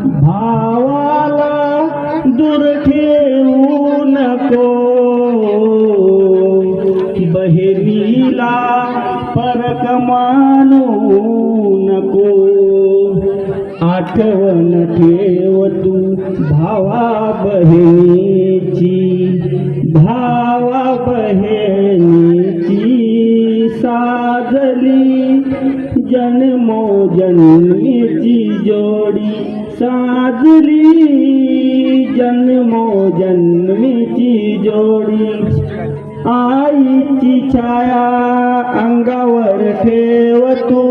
भावाला दूर ठेवू नको, बहिणीला फरक मानू नको. आठवण ठेव तू भावा बहिणीची, भावा बहिणीची. साजली जन्मोजन्मीची जोडी, साजली जन्मोजन्मीची जोडी. आईची छाया अंगावर ठेव तू,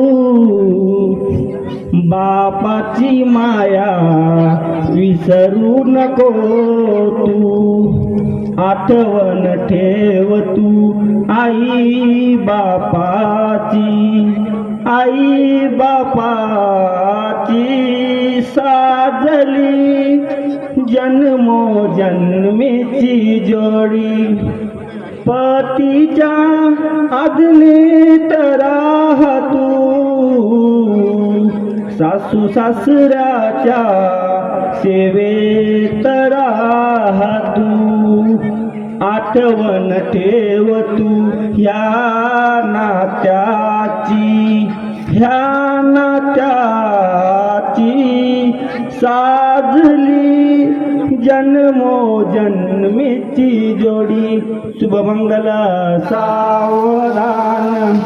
बापाची माया विसरू नको तू. आठवण ठेव तू आई बापाची, आई बापाची. साजली जन्मोजन्मीची जोडी. पतीच्या आज्ञेत राह तू, सासू सासऱ्याच्या सेवेत राह तू. आठवण ठेव तू ह्या नात्याची, ह्या नात्याची. साजली जन्मोजन्मीची जोडी. शुभमंगल सावधान.